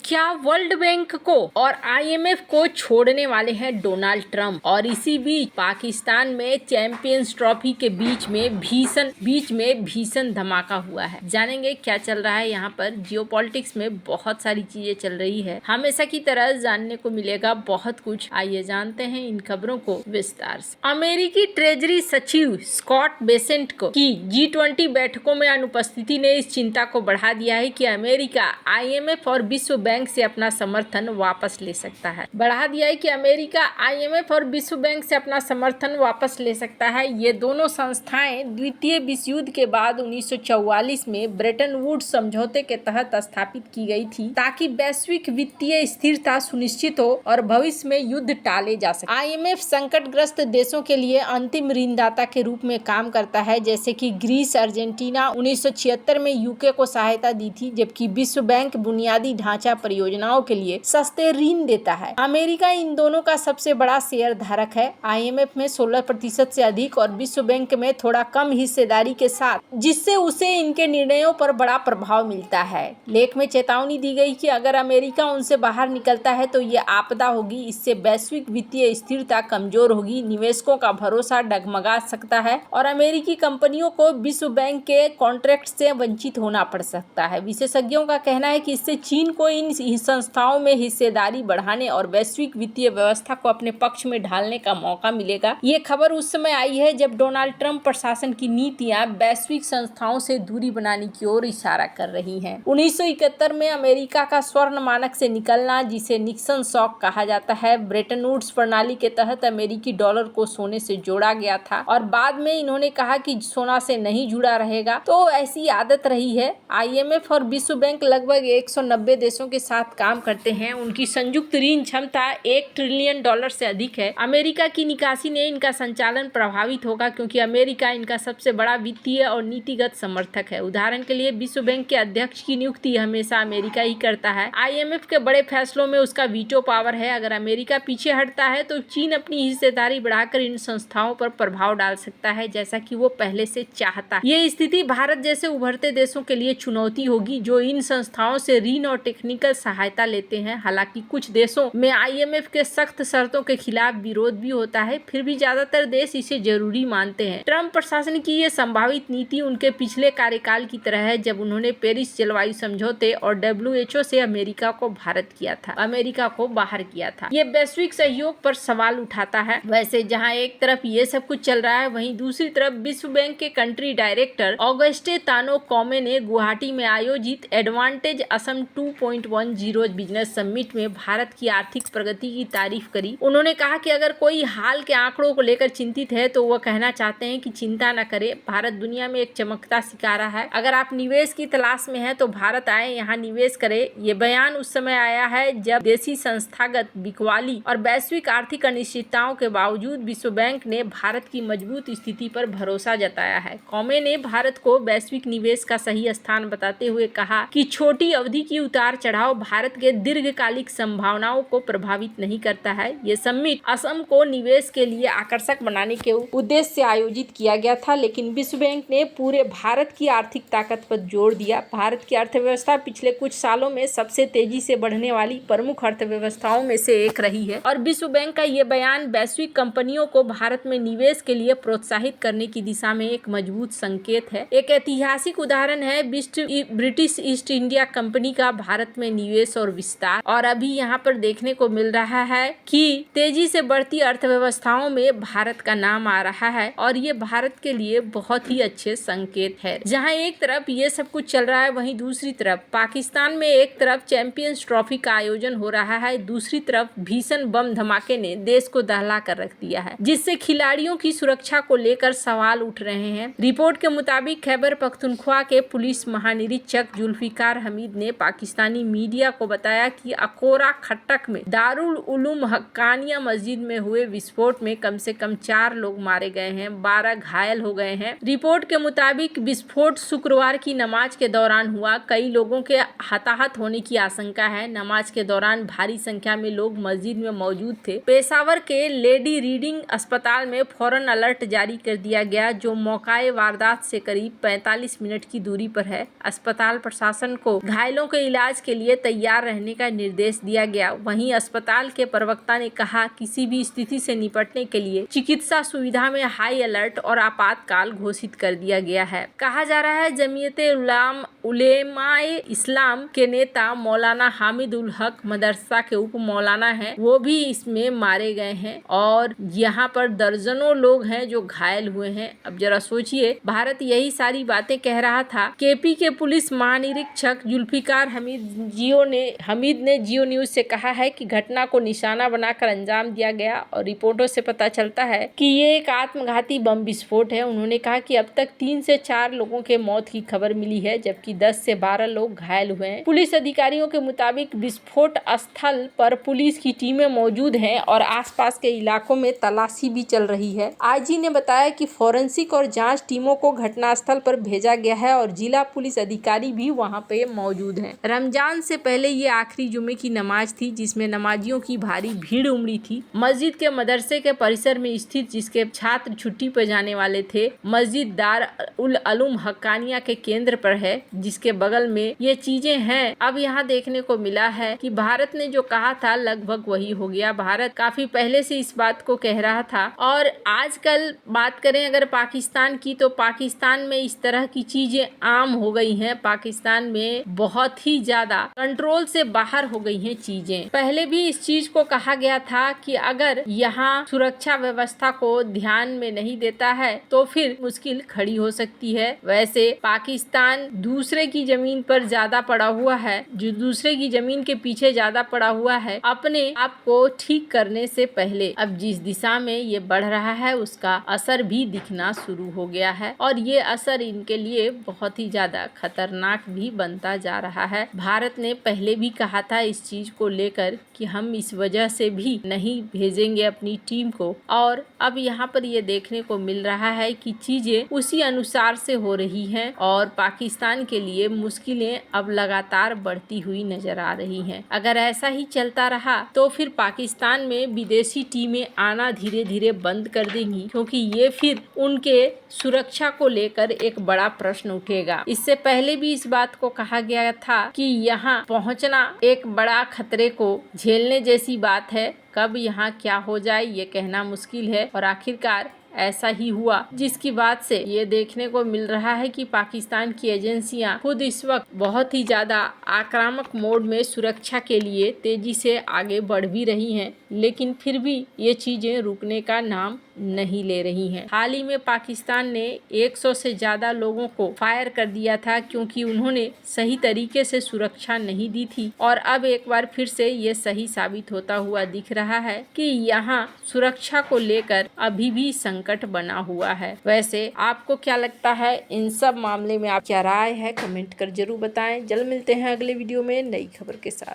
क्या world bank को और आईएमएफ को छोड़ने वाले हैं डोनाल्ड ट्रंप। और इसी बीच पाकिस्तान में चैंपियंस ट्रॉफी के बीच में भीषण धमाका हुआ है। जानेंगे क्या चल रहा है यहाँ पर। जियोपॉलिटिक्स में बहुत सारी चीजें चल रही है, हमेशा की तरह जानने को मिलेगा बहुत कुछ। आइए जानते हैं इन खबरों को विस्तार से। अमेरिकी ट्रेजरी सचिव स्कॉट बेसेंट को की G20 बैठकों में अनुपस्थिति ने इस चिंता को बढ़ा दिया है कि अमेरिका आईएमएफ और विश्व बैंक से अपना समर्थन वापस ले सकता है। ये दोनों संस्थाएं द्वितीय विश्व युद्ध के बाद 1944 में ब्रेटन वुड्स समझौते के तहत स्थापित की गई थी, ताकि वैश्विक वित्तीय स्थिरता सुनिश्चित हो और भविष्य में युद्ध टाले जा सके। आईएमएफ संकटग्रस्त देशों के लिए अंतिम ऋणदाता के रूप में काम करता है, जैसे कि ग्रीस, अर्जेंटीना 1976 में यूके को सहायता दी थी, जबकि विश्व बैंक बुनियादी ढांचा परियोजनाओं के लिए सस्ते ऋण देता है। अमेरिका इन दोनों का सबसे बड़ा शेयर धारक है, आईएमएफ में 16% से अधिक और विश्व बैंक में थोड़ा कम हिस्सेदारी के साथ, जिससे उसे इनके निर्णयों पर बड़ा प्रभाव मिलता है। लेख में चेतावनी दी गई कि अगर अमेरिका उनसे बाहर निकलता है तो ये आपदा होगी। इससे वैश्विक वित्तीय स्थिरता कमजोर होगी, निवेशकों का भरोसा डगमगा सकता है और अमेरिकी कंपनियों को विश्व बैंक के कॉन्ट्रैक्ट से वंचित होना पड़ सकता है। विशेषज्ञों का कहना है कि इससे चीन को इन संस्थाओं में हिस्सेदारी बढ़ाने और वैश्विक वित्तीय व्यवस्था को अपने पक्ष में ढालने का मौका मिलेगा। ये खबर उस समय आई है जब डोनाल्ड ट्रंप प्रशासन की नीतियां वैश्विक संस्थाओं से दूरी बनाने की ओर इशारा कर रही हैं। 1971 में अमेरिका का स्वर्ण मानक से निकलना, जिसे निक्सन शॉक कहा जाता है, ब्रेटन वुड्स प्रणाली के तहत अमेरिकी डॉलर को सोने से जोड़ा गया था और बाद में इन्होंने कहा कि सोना से नहीं जुड़ा रहेगा, तो ऐसी आदत रही है। आईएमएफ और विश्व बैंक लगभग 190 देशों के साथ काम करते हैं। उनकी संयुक्त ऋण क्षमता $1 ट्रिलियन से अधिक है। अमेरिका की निकासी ने इनका संचालन प्रभावित होगा, क्योंकि अमेरिका इनका सबसे बड़ा वित्तीय और नीतिगत समर्थक है। उदाहरण के लिए विश्व बैंक के अध्यक्ष की नियुक्ति हमेशा अमेरिका ही करता है। आईएमएफ के बड़े फैसलों में उसका वीटो पावर है। अगर अमेरिका पीछे हटता है तो चीन अपनी हिस्सेदारी बढ़ाकर इन संस्थाओं पर प्रभाव डाल सकता है, जैसा कि वो पहले से चाहता है। ये स्थिति भारत जैसे उभरते देशों के लिए चुनौती होगी, जो इन संस्थाओं से ऋण और टेक्निकल सहायता लेते हैं। हालांकि कुछ देशों में आईएमएफ के सख्त शर्तों के खिलाफ विरोध भी होता है, फिर भी ज्यादातर देश इसे जरूरी मानते हैं। ट्रंप प्रशासन की ये संभावित नीति उनके पिछले कार्यकाल की तरह है, जब उन्होंने पेरिस जलवायु समझौते और WHO से अमेरिका को बाहर किया था। ये वैश्विक सहयोग पर सवाल उठाता है। वैसे जहाँ एक तरफ ये सब कुछ चल रहा है, वहीं दूसरी तरफ विश्व बैंक के कंट्री डायरेक्टर ऑगस्टे तानो कॉमे ने गुवाहाटी में आयोजित एडवांटेज असम 2.10 बिजनेस समिट में भारत की आर्थिक प्रगति की तारीफ करी। उन्होंने कहा कि अगर कोई हाल के आंकड़ों को लेकर चिंतित है तो वह कहना चाहते हैं कि चिंता न करे, भारत दुनिया में एक चमकता सितारा है। अगर आप निवेश की तलाश में हैं तो भारत आए, यहाँ निवेश करें। ये बयान उस समय आया है जब देशी संस्थागत बिकवाली और वैश्विक आर्थिक अनिश्चितताओं के बावजूद विश्व बैंक ने भारत की मजबूत स्थिति पर भरोसा जताया है। कॉमे ने भारत को वैश्विक निवेश का सही स्थान बताते हुए कहा कि छोटी अवधि की उतार चढ़ाव भारत के दीर्घकालिक संभावनाओं को प्रभावित नहीं करता है। ये समिट असम को निवेश के लिए आकर्षक बनाने के उद्देश्य से आयोजित किया गया था, लेकिन विश्व बैंक ने पूरे भारत की आर्थिक ताकत पर जोर दिया। भारत की अर्थव्यवस्था पिछले कुछ सालों में सबसे तेजी से बढ़ने वाली प्रमुख अर्थव्यवस्थाओं में से एक रही है और विश्व बैंक का ये बयान वैश्विक कंपनियों को भारत में निवेश के लिए प्रोत्साहित करने की दिशा में एक मजबूत संकेत है। एक ऐतिहासिक उदाहरण है ब्रिटिश ईस्ट इंडिया कंपनी का भारत में निवेश और विस्तार। और अभी यहाँ पर देखने को मिल रहा है कि तेजी से बढ़ती अर्थव्यवस्थाओं में भारत का नाम आ रहा है और ये भारत के लिए बहुत ही अच्छे संकेत है। जहाँ एक तरफ ये सब कुछ चल रहा है, वहीं दूसरी तरफ पाकिस्तान में एक तरफ चैंपियंस ट्रॉफी का आयोजन हो रहा है, दूसरी तरफ भीषण बम धमाके ने देश को दहला कर रख दिया है, जिससे खिलाड़ियों की सुरक्षा को लेकर सवाल उठ रहे हैं। रिपोर्ट के मुताबिक खैबर पख्तूनख्वा के पुलिस महानिरीक्षक जुल्फिकार हमीद ने पाकिस्तानी मीडिया को बताया कि अकोरा खट्टक में दारुल उलूम हक्कानिया मस्जिद में हुए विस्फोट में कम से कम 4 लोग मारे गए हैं, 12 घायल हो गए हैं। रिपोर्ट के मुताबिक विस्फोट शुक्रवार की नमाज के दौरान हुआ। कई लोगों के हताहत होने की आशंका है। नमाज के दौरान भारी संख्या में लोग मस्जिद में मौजूद थे। पेशावर के लेडी रीडिंग अस्पताल में फौरन अलर्ट जारी कर दिया गया, जो मौकाए वारदात से करीब 45 मिनट की दूरी पर है। अस्पताल प्रशासन को घायलों के इलाज के लिए तैयार रहने का निर्देश दिया गया। वहीं अस्पताल के प्रवक्ता ने कहा, किसी भी स्थिति से निपटने के लिए चिकित्सा सुविधा में हाई अलर्ट और आपातकाल घोषित कर दिया गया है। कहा जा रहा है जमीयते उलेमाए इस्लाम के नेता मौलाना हामिद उल हक मदरसा के उप मौलाना हैं, वो भी इसमें मारे गए हैं और यहाँ पर दर्जनों लोग हैं जो घायल हुए हैं। अब जरा सोचिए, भारत यही सारी बातें कह रहा था। केपी के पुलिस महानिरीक्षक जुल्फिकार हमीद ने जियो न्यूज से कहा है कि घटना को निशाना बनाकर अंजाम दिया गया और रिपोर्टों से पता चलता है कि ये एक आत्मघाती बम विस्फोट है। उन्होंने कहा कि अब तक 3 से 4 लोगों के मौत की खबर मिली है, जबकि 10 से 12 लोग घायल हुए हैं। पुलिस अधिकारियों के मुताबिक विस्फोट स्थल पर पुलिस की टीमें मौजूद हैं और आसपास के इलाकों में तलाशी भी चल रही है। आईजी ने बताया कि फोरेंसिक और जांच टीमों को घटनास्थल पर भेजा गया है और जिला पुलिस अधिकारी भी वहां पे मौजूद हैं। रमजान से पहले ये आखिरी जुमे की नमाज थी, जिसमें नमाजियों की भारी भीड़ उमड़ी थी। मस्जिद के मदरसे के परिसर में स्थित, जिसके छात्र छुट्टी पर जाने वाले थे, मस्जिद दार उल अलूम हक्कानिया के केंद्र पर है, जिसके बगल में ये चीजें हैं। अब यहाँ देखने को मिला है कि भारत ने जो कहा था लगभग वही हो गया। भारत काफी पहले से इस बात को कह रहा था। और आजकल बात करें अगर पाकिस्तान की, तो पाकिस्तान में इस तरह की चीजें आम हो गई हैं। पाकिस्तान में बहुत ही ज्यादा कंट्रोल से बाहर हो गई हैं चीजें। पहले भी इस चीज को कहा गया था कि अगर यहाँ सुरक्षा व्यवस्था को ध्यान में नहीं देता है तो फिर मुश्किल खड़ी हो सकती है। वैसे पाकिस्तान दूसरे की जमीन पर ज्यादा पड़ा हुआ है, जो दूसरे की जमीन के पीछे ज्यादा पड़ा हुआ है अपने आप को ठीक करने से पहले। अब जिस दिशा में ये बढ़ रहा है उसका असर भी दिखना शुरू हो गया है और ये असर इनके लिए बहुत ही ज्यादा खतरनाक भी बनता जा रहा है। भारत ने पहले भी कहा था इस चीज को लेकर कि हम इस वजह से भी नहीं भेजेंगे अपनी टीम को, और अब यहाँ पर ये देखने को मिल रहा है कि चीजें उसी अनुसार से हो रही हैं और पाकिस्तान के लिए मुश्किलें अब लगातार बढ़ती हुई नजर आ रही हैं। अगर ऐसा ही चलता रहा तो फिर पाकिस्तान में विदेशी टीमें आना धीरे धीरे बंद कर देंगी, क्योंकि ये फिर उनके सुरक्षा को लेकर एक बड़ा प्रश्न उठेगा। इससे पहले भी इस बात को कहा गया था कि यहाँ पहुँचना एक बड़ा खतरे को झेलने जैसी बात है। कब यहाँ क्या हो जाए ये कहना मुश्किल है और आखिरकार ऐसा ही हुआ, जिसकी बात से ये देखने को मिल रहा है कि पाकिस्तान की एजेंसियां खुद इस वक्त बहुत ही ज्यादा आक्रामक मोड में सुरक्षा के लिए तेजी से आगे बढ़ भी रही हैं, लेकिन फिर भी ये चीजें रुकने का नाम नहीं ले रही हैं। हाल ही में पाकिस्तान ने 100 से ज्यादा लोगों को फायर कर दिया था क्योंकि उन्होंने सही तरीके से सुरक्षा नहीं दी थी, और अब एक बार फिर से ये सही साबित होता हुआ दिख रहा है कि यहाँ सुरक्षा को लेकर अभी भी संकट बना हुआ है। वैसे आपको क्या लगता है इन सब मामले में, आप क्या राय है कमेंट कर जरूर बताएं। जल्द मिलते हैं अगले वीडियो में नई खबर के साथ।